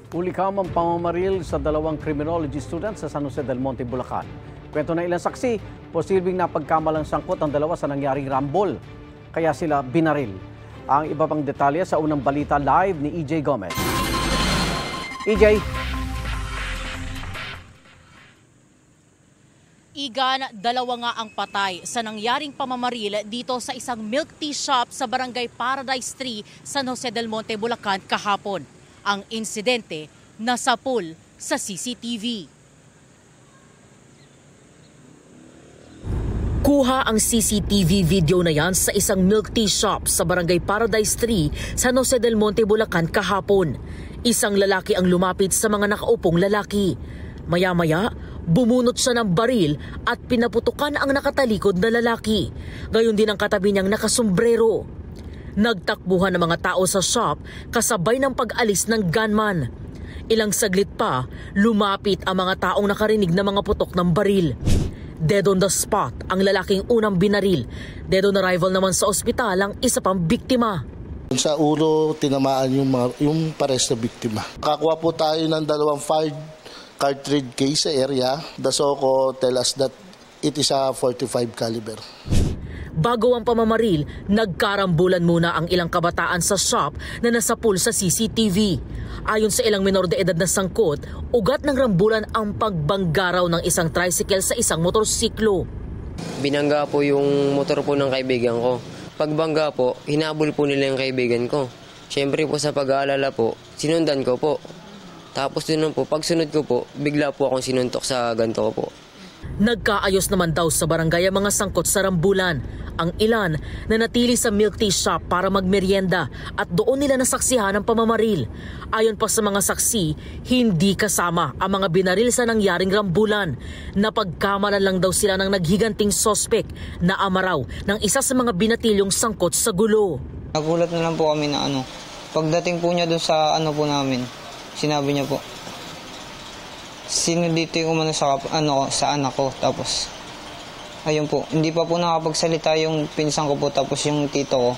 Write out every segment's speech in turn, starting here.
Ulikam ang pamamaril sa dalawang criminology students sa San Jose del Monte, Bulacan. Kwento ng ilang saksi, posibleng napagkamalang sangkot ang dalawa sa nangyaring rambol. Kaya sila binaril. Ang iba pang detalye sa unang balita live ni EJ Gomez. EJ. Igan, dalawa nga ang patay sa nangyaring pamamaril dito sa isang milk tea shop sa Barangay Paradise 3, San Jose del Monte, Bulacan kahapon. Ang insidente nasapul sa CCTV. Kuha ang CCTV video na yan sa isang milk tea shop sa Barangay Paradise 3, San Jose del Monte, Bulacan kahapon. Isang lalaki ang lumapit sa mga nakaupong lalaki. Maya-maya, bumunot siya ng baril at pinaputukan ang nakatalikod na lalaki. Gayon din ang katabi niyang nakasombrero. Nagtakbuhan ng mga tao sa shop kasabay ng pag-alis ng gunman. Ilang saglit pa, lumapit ang mga taong nakarinig ng mga putok ng baril. Dead on the spot ang lalaking unang binaril. Dead on arrival naman sa ospital ang isa pang biktima. Sa ulo, tinamaan yung pares na biktima. Kakuha po tayo ng dalawang fired cartridge case sa area. The SOCO tell us that it is a .45 caliber. Bago ang pamamaril, nagkarambulan muna ang ilang kabataan sa shop na nasapul sa CCTV. Ayon sa ilang menor de edad na sangkot, ugat ng rambulan ang pagbanggaraw ng isang tricycle sa isang motorsiklo. Binangga po yung motor po ng kaibigan ko. Pagbangga po, hinabol po nila yung kaibigan ko. Siyempre po sa pag-aalala po, sinundan ko po. Tapos doon po, pagsunod ko po, bigla po akong sinuntok sa ganto ko po. Nagkaayos naman daw sa barangay ang mga sangkot sa rambulan. Ang ilan na natili sa milk tea shop para magmeryenda at doon nila nasaksihan ang pamamaril. Ayon pa sa mga saksi, hindi kasama ang mga binaril sa nangyaring rambulan. Napagkamalan lang daw sila ng naghiganting sospek na amaraw ng isa sa mga binatilyong sangkot sa gulo. Nagulat na lang po kami na pagdating po niya doon sa po namin, sinabi niya po, sino dito yung umano sa anak ko, tapos ayun po, hindi pa po nakapagsalita yung pinsan ko po, tapos yung tito ko,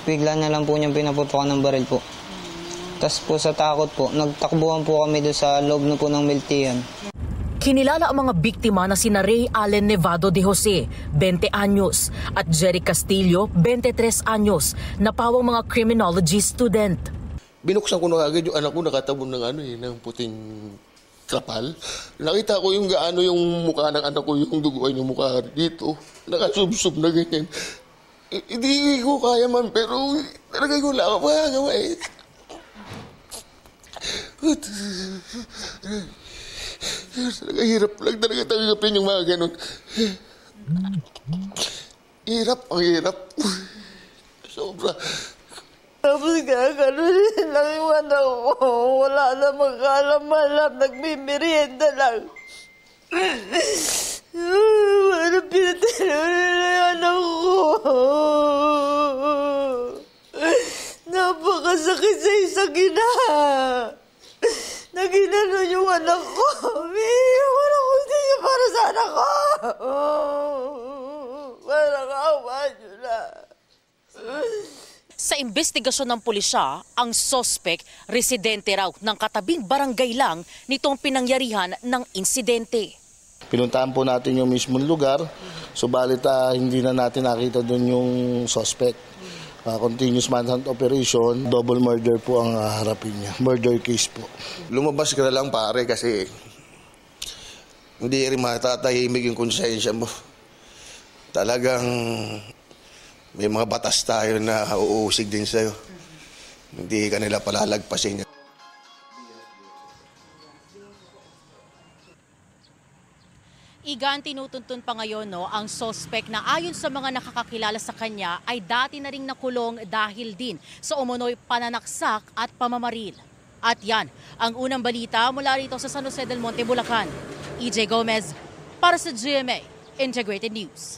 bigla na lang po niyang pinaputukan ng baril po. Tapos po sa takot po, nagtakbuhan po kami doon sa loob na po ng miltian. Kinilala ang mga biktima na sina Ray Allen Nevado de Jose, 20 anyos, at Jerry Castillo, 23 anyos, na pawang mga criminology student. Binuksan ko na agad yung anak ko, nakatabon ng puting kapal. Nakita ko yung gaano yung mukha ng anak ko, yung dugo ay ng mukha dito. Nakasubsob na ganyan. Hindi ko kaya man, pero talaga ko lang ako magagawa eh. Talaga hirap lang talaga tanggapin yung mga ganun. Hirap, ang hirap. Sobra. Tapos gano'n lang yung anak ko. Wala na magkaalam-alam. Nagmimerienda lang. Ano pinatalo nila yung anak ko? Napakasakit sa isang ina. Naginano yung anak ko. Yung anak ko hindi niya para sa anak ko. Parang awa nyo na. Sa investigasyon ng pulisya, ang sospek residente raw ng katabing barangay lang nitong pinangyarihan ng insidente. Pinuntahan po natin yung mismong lugar, subalit hindi na natin nakita doon yung suspect. Continuous manhunt operation, double murder po ang harapin niya. Murder case po. Lumabas ka na lang pare kasi hindi rin matatahimik yung konsensya mo. Talagang may mga batas tayo na uusig din sa'yo. Hindi ka nila palalagpasin. Igan, tinutuntun pa ngayon ang sospek na ayon sa mga nakakakilala sa kanya ay dati na ring nakulong dahil din sa umunoy pananaksak at pamamaril. At yan ang unang balita mula rito sa San Jose del Monte, Bulacan. EJ Gomez para sa GMA Integrated News.